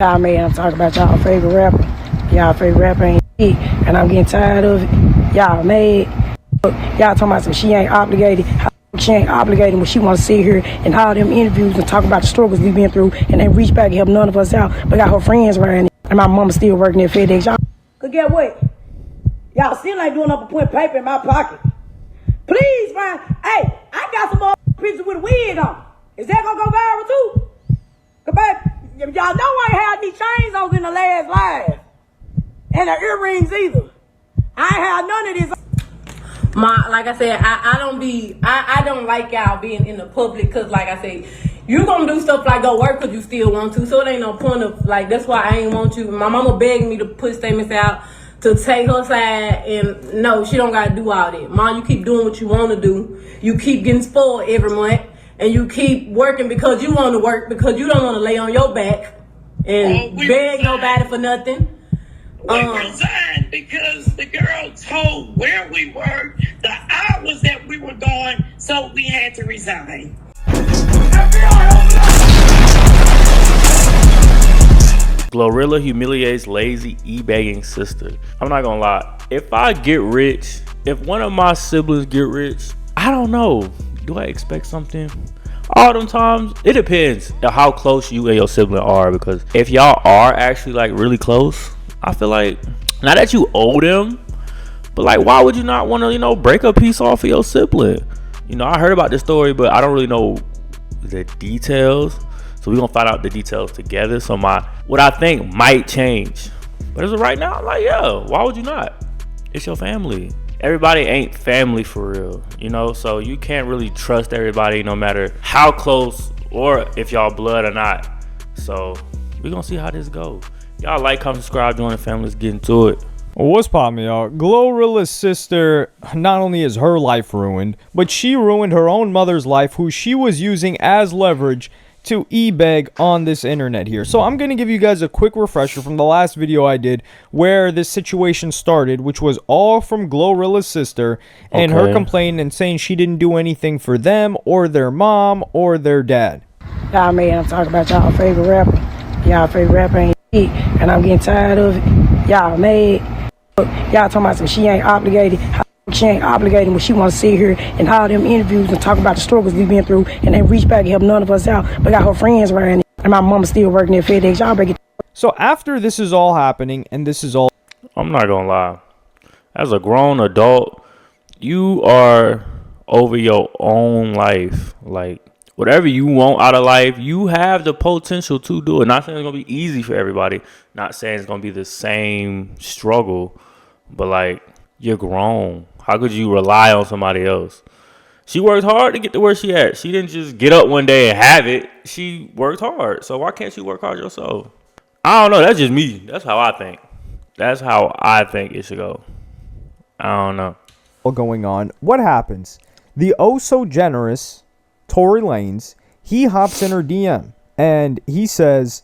Y'all man, I'm talking about y'all favorite rapper. Y'all favorite rapper ain't shit, and I'm getting tired of it. Y'all mad. Y'all talking about some she ain't obligated. She ain't obligated when she want to sit here and all them interviews and talk about the struggles we been through and then reach back and help none of us out. But got her friends around here, and my mama still working at FedEx. Y'all, cause get what? Y'all still ain't doing up and putting paper in my pocket. Please, man. Hey, I got some more pictures with a wig on. Is that gonna go viral too? Cause baby, y'all know I ain't had any chains on in the last live. And the earrings either. I ain't had none of this. Like I said, I don't like y'all being in the public, cause like I said, you gonna do stuff like go work cause you still want to. So it ain't no point of like, that's why I ain't want you. My mama begged me to put statements out to take her side, and no, she don't gotta do all that. Mom, you keep doing what you wanna do. You keep getting spoiled every month, and you keep working because you wanna work, because you don't wanna lay on your back and beg nobody for nothing. We resigned because the girl told where we were, the hours that we were going, so we had to resign. GloRilla humiliates lazy e-begging sister. I'm not gonna lie. If I get rich, if one of my siblings get rich, I don't know. Do I expect something? All them times, it depends on how close you and your sibling are, because if y'all are actually like really close, I feel like, not that you owe them, but like, why would you not want to, break a piece off of your sibling? I heard about this story, but I don't really know the details. So we're gonna find out the details together. So what I think might change. But as of right now, I'm like, yeah, why would you not? It's your family. Everybody ain't family for real, so you can't really trust everybody no matter how close or if y'all blood or not. So we're gonna see how this goes. Y'all like, comment, subscribe, join the family. Let's get into it. Well, what's poppin', y'all? GloRilla's sister, not only is her life ruined, but she ruined her own mother's life, who she was using as leverage to e-beg on this internet here. So I'm going to give you guys a quick refresher from the last video I did where this situation started, which was all from GloRilla's sister and her complaining and saying she didn't do anything for them or their mom or their dad. Y'all man, I'm talking about y'all favorite rapper. Y'all favorite rapper ain't shit, and I'm getting tired of it. Y'all mad. Y'all talking about some she ain't obligated. She ain't obligated when she want to sit here and all them interviews and talk about the struggles we been through and then reach back and help none of us out. But got her friends around here, and my mama still working at FedEx. Y'all better get. So after this is all happening and this is all, I'm not gonna lie. As a grown adult, you are over your own life. Like, whatever you want out of life, you have the potential to do it. Not saying it's gonna be easy for everybody. Not saying it's gonna be the same struggle, but like, you're grown. How could you rely on somebody else? She worked hard to get to where she at. She didn't just get up one day and have it. She worked hard. So why can't you work hard yourself? I don't know. That's just me. That's how I think. That's how I think it should go. I don't know. Going on, what happens? The oh so generous Tory Lanez, he hops in her DM and he says,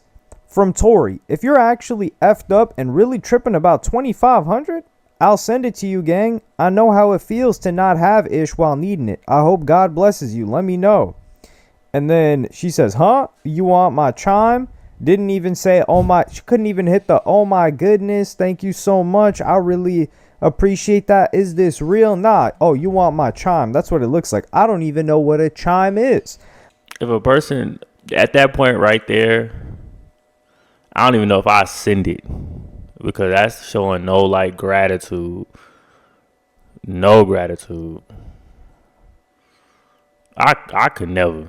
from Tory, if you're actually effed up and really tripping about 2,500, I'll send it to you, gang. I know how it feels to not have ish while needing it. I hope God blesses you. Let me know. And then she says, huh? You want my chime? Didn't even say, oh my, she couldn't even hit the, oh my goodness, thank you so much. I really appreciate that. Is this real? Nah. Oh, you want my chime? That's what it looks like. I don't even know what a chime is. If a person at that point right there, I don't even know if I send it, because that's showing no like gratitude. No gratitude. I could never.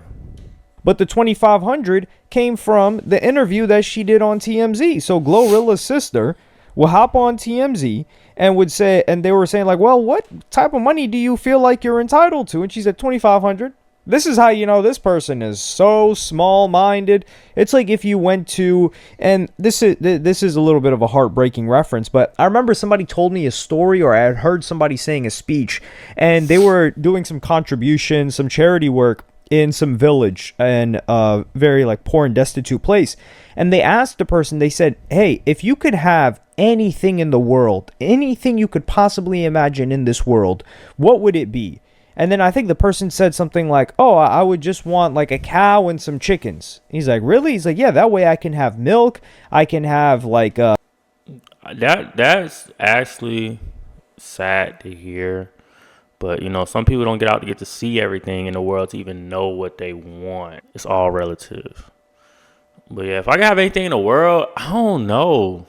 But the 2,500 came from the interview that she did on TMZ. So GloRilla's sister will hop on TMZ and would say, and they were saying like, well, what type of money do you feel like you're entitled to? And she said 2,500. This is how you know this person is so small-minded. It's like if you went to, and this is a little bit of a heartbreaking reference, but I remember somebody told me a story, or I had heard somebody saying a speech, and they were doing some contributions, some charity work in some village in a very like poor and destitute place. And they asked the person, they said, hey, if you could have anything in the world, anything you could possibly imagine in this world, what would it be? And then I think the person said something like, oh, I would just want like a cow and some chickens. He's like, really? He's like, yeah, that way I can have milk. I can have like That's actually sad to hear. But, you know, some people don't get out to get to see everything in the world to even know what they want. It's all relative. But, yeah, if I could have anything in the world, I don't know.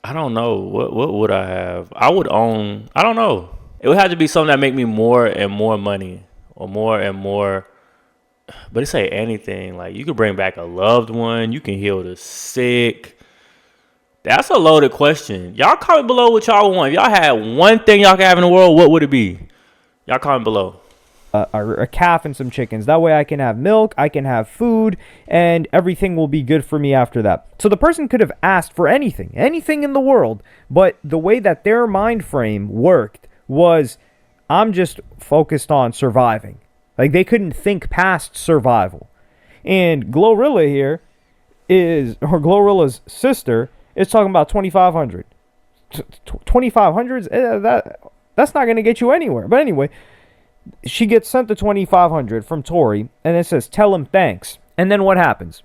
What would I have? I would own, I don't know. It would have to be something that make me more and more money. Or more and more. But it say anything. Like, you could bring back a loved one. You can heal the sick. That's a loaded question. Y'all comment below what y'all want. If y'all had one thing y'all could have in the world, what would it be? Y'all comment below. A calf and some chickens. That way I can have milk, I can have food, and everything will be good for me after that. So the person could have asked for anything in the world, but the way that their mind frame worked was, I'm just focused on surviving. Like, they couldn't think past survival. And GloRilla here or GloRilla's sister is talking about 2,500. 2,500? That's not going to get you anywhere. But anyway, she gets sent the 2,500 from Tory, and it says, tell him thanks. And then what happens?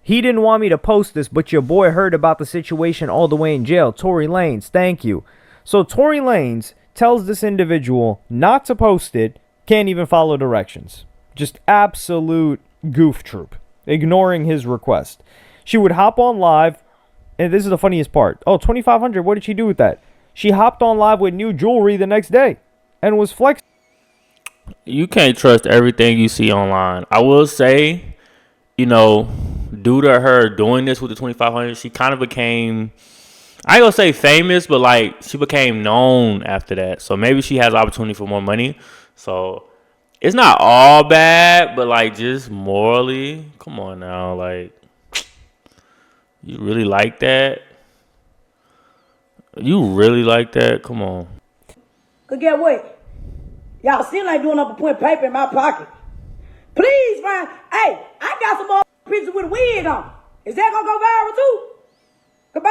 He didn't want me to post this, but your boy heard about the situation all the way in jail. Tory Lanez, thank you. So Tory Lanez tells this individual not to post it, can't even follow directions. Just absolute goof troop, ignoring his request. She would hop on live, and this is the funniest part. Oh, 2,500, what did she do with that? She hopped on live with new jewelry the next day and was flexing. You can't trust everything you see online. I will say, you know, due to her doing this with the 2,500, she kind of became, I ain't gonna say famous, but like she became known after that. So maybe she has opportunity for more money. So it's not all bad, but like just morally, come on now, like you really like that? You really like that? Come on. Cause get what? Y'all still ain't doing up a putting paper in my pocket. Please find. Hey, I got some more pictures with a wig on. Is that gonna go viral too? Cause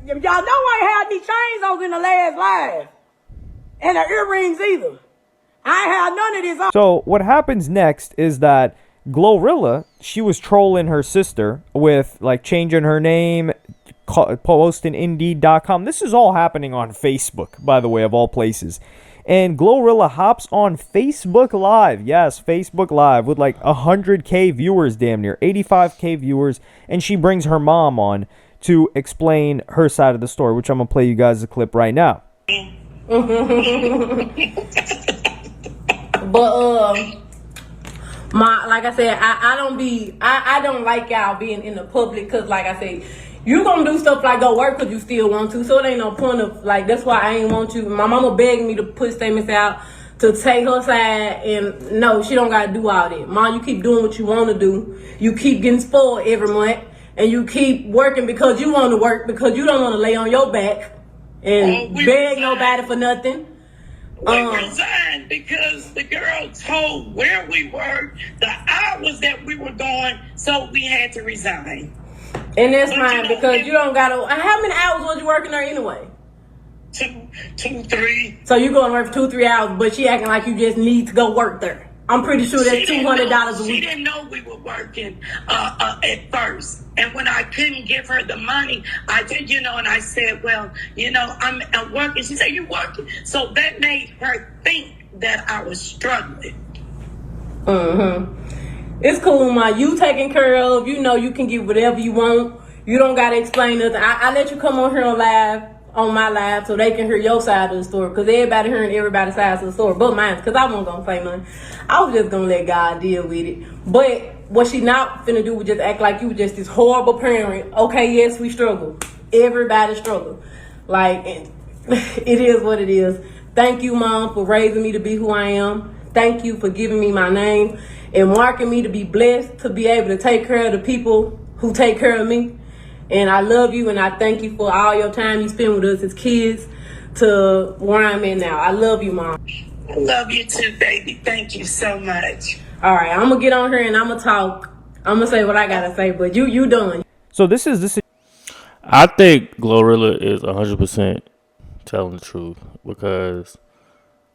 baby, y'all know I ain't had these chains on in the last live, and the earrings either. I ain't had none of this on. So what happens next is that GloRilla, she was trolling her sister with like changing her name, posting Indeed.com. This is all happening on Facebook, by the way, of all places. And GloRilla hops on Facebook Live. Yes, Facebook Live with like 100K viewers, damn near 85K viewers. And she brings her mom on to explain her side of the story, which I'm going to play you guys a clip right now. But like I said, I don't like y'all being in the public, because like I said, you gonna do stuff like go work because you still want to, so it ain't no point of like, that's why I ain't want you. My mama begged me to put statements out to take her side, and no, she don't gotta do all that. Mom, you keep doing what you want to do. You keep getting spoiled every month, and you keep working because you want to work, because you don't want to lay on your back and beg nobody for nothing. We resigned because the girl told where we were, the hours that we were going, so we had to resign. And that's fine, because you don't gotta. How many hours was you working there anyway? Two, 3. So you going to work 2-3 hours, but she acting like you just need to go work there. I'm pretty sure that's $200 a week. She didn't know we were working at first. And when I couldn't give her the money, I did, and I said, well, I'm working. She said, you working? So that made her think that I was struggling. It's cool, Ma. You taken care of. You can get whatever you want. You don't got to explain nothing. I let you come on here on my live, so they can hear your side of the story, because everybody hearing everybody's side of the story but mine, because I wasn't going to say nothing. I was just going to let God deal with it. But what she not finna do was just act like you were just this horrible parent. Okay, yes, we struggle. Everybody struggle. Like, it is what it is. Thank you, Mom, for raising me to be who I am. Thank you for giving me my name and marking me to be blessed to be able to take care of the people who take care of me. And I love you, and I thank you for all your time you spend with us as kids to where I'm in now. I love you, Mom. I love you too, baby. Thank you so much. All right, I'm going to get on here and I'm going to talk. I'm going to say what I got to say, but you done. So this is. I think GloRilla is 100% telling the truth, because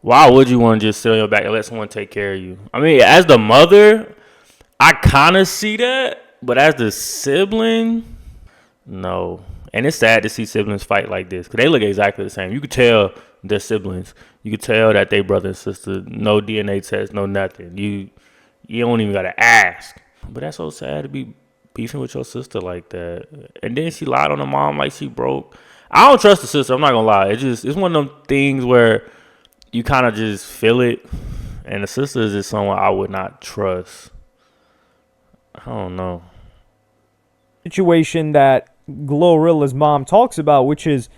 Why would you want to just sit on your back and let someone take care of you? I mean, as the mother, I kind of see that, but as the sibling, no. And it's sad to see siblings fight like this because they look exactly the same. You could tell they're siblings. You could tell that they brother and sister. No DNA test, no nothing. You don't even gotta ask. But that's so sad to be beefing with your sister like that. And then she lied on her mom like she broke. I don't trust the sister. I'm not gonna lie. It's one of them things where you kind of just feel it. And the sister is just someone I would not trust. I don't know. Situation that GloRilla's mom talks about, which is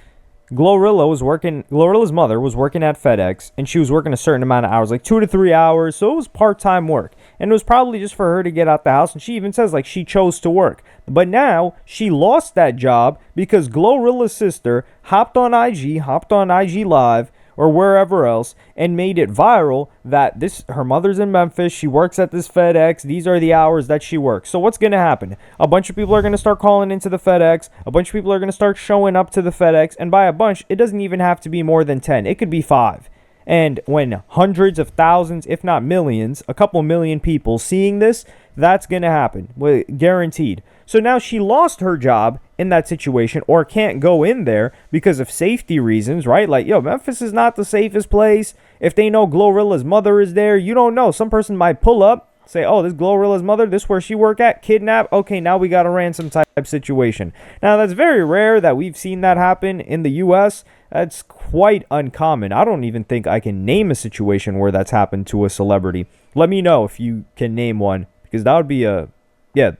GloRilla's mother was working at FedEx, and she was working a certain amount of hours, like 2 to 3 hours, so it was part-time work, and it was probably just for her to get out the house, and she even says, like, she chose to work. But now, she lost that job because GloRilla's sister hopped on IG Live, or wherever else, and made it viral that her mother's in Memphis, she works at this FedEx, these are the hours that she works. So what's going to happen? A bunch of people are going to start calling into the FedEx, a bunch of people are going to start showing up to the FedEx, and by a bunch, it doesn't even have to be more than 10. It could be 5. And when hundreds of thousands, if not millions, a couple million people seeing this, that's going to happen, guaranteed. So now she lost her job in that situation, or can't go in there because of safety reasons, right? Like, Memphis is not the safest place. If they know GloRilla's mother is there, you don't know. Some person might pull up, say, oh, this GloRilla's mother, this where she work at, kidnap. Okay, now we got a ransom type situation. Now, that's very rare that we've seen that happen in the U.S. That's quite uncommon. I don't even think I can name a situation where that's happened to a celebrity. Let me know if you can name one, because that would be that'd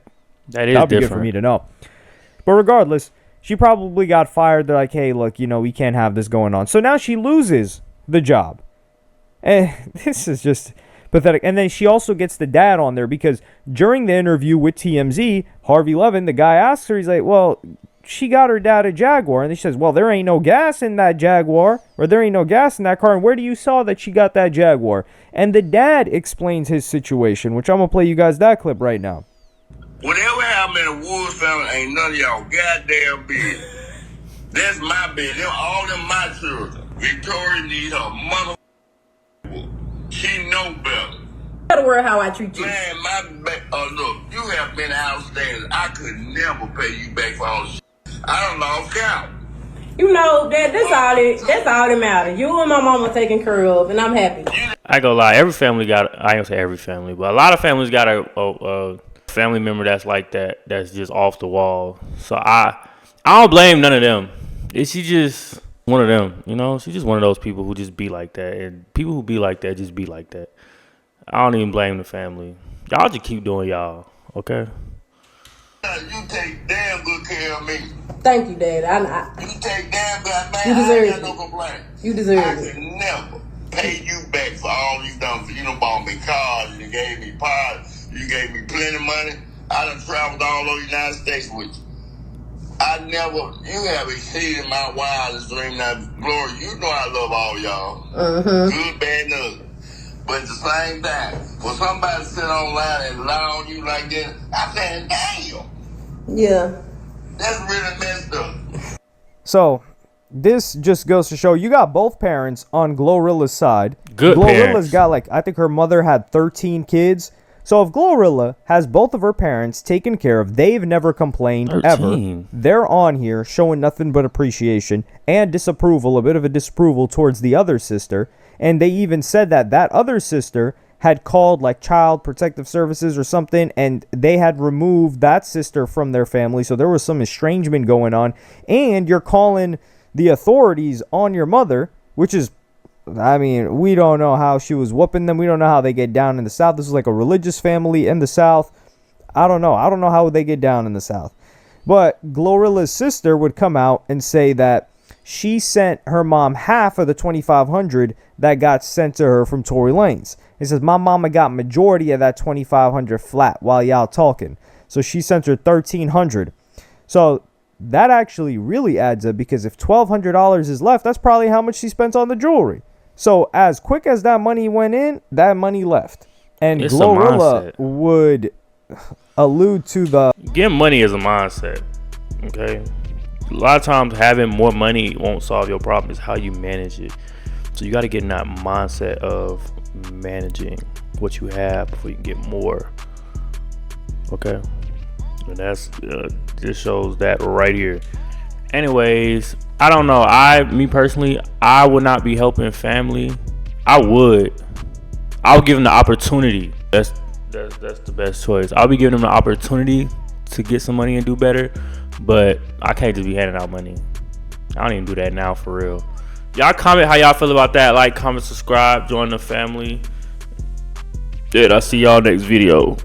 be good for me to know. But regardless, she probably got fired. They're like, hey, look, we can't have this going on. So now she loses the job. And this is just pathetic. And then she also gets the dad on there because during the interview with TMZ, Harvey Levin, the guy asks her, he's like, well, she got her dad a Jaguar. And she says, well, there ain't no gas in that Jaguar, or there ain't no gas in that car. And where do you saw that she got that Jaguar? And the dad explains his situation, which I'm going to play you guys that clip right now. Whatever happened in the Woods family ain't none of y'all goddamn business. That's my business. All them my children. Victoria need her mother. She know better. Better worry how I treat you. Man, look, you have been outstanding. I could never pay you back for all the shit. I don't lost count. That's all that matters. You and my mama taken care of, and I'm happy. I ain't gonna lie, I ain't gonna say every family, but a lot of families got a family member that's like that, that's just off the wall. So I don't blame none of them. She just one of them, she's just one of those people who just be like that, and people who be like that just be like that. I don't even blame the family. Y'all just keep doing y'all, okay? You take damn good care of me. Thank you, Dad. You take damn good, man. You deserve I ain't it. got no complaint. You deserve I it. could never pay you back for all these dumb. Bought me cars, you gave me pies, you gave me plenty of money. I done traveled all over the United States with you. You have exceeded my wildest dream. Now, Glory, you know I love all y'all. Good, bad, and ugly. But at the same time, when somebody sit online and lie on you like that, I said, damn. Yeah. That's really messed up. So, this just goes to show you got both parents on GloRilla's side. Good GloRilla's parents. got I think her mother had 13 kids. So if GloRilla has both of her parents taken care of, they've never complained 13. ever. They're on here showing nothing but appreciation and disapproval, a bit of a disapproval towards the other sister. And they even said that other sister had called Child Protective Services or something, and they had removed that sister from their family. So there was some estrangement going on. And you're calling the authorities on your mother, which is, we don't know how she was whooping them. We don't know how they get down in the South. This is like a religious family in the South. I don't know how they get down in the South. But GloRilla's sister would come out and say that she sent her mom half of the $2,500 that got sent to her from Tory Lanez. It says, my mama got majority of that $2,500 flat while y'all talking. So she sent her $1,300. So that actually really adds up, because if $1,200 is left, that's probably how much she spent on the jewelry. So as quick as that money went in, that money left. And It's a GloRilla mindset. would allude to the Getting money is a mindset, okay? A lot of times having more money won't solve your problem. It's how you manage it. So you got to get in that mindset of managing what you have before you can get more. Okay, and that's just shows that right here. Anyways, I don't know. Me personally, I would not be helping family. I'll give them the opportunity. That's the best choice. I'll be giving them the opportunity to get some money and do better, but I can't just be handing out money. I don't even do that now, for real. Y'all comment how y'all feel about that. Like, comment, subscribe, join the family. I'll see y'all next video.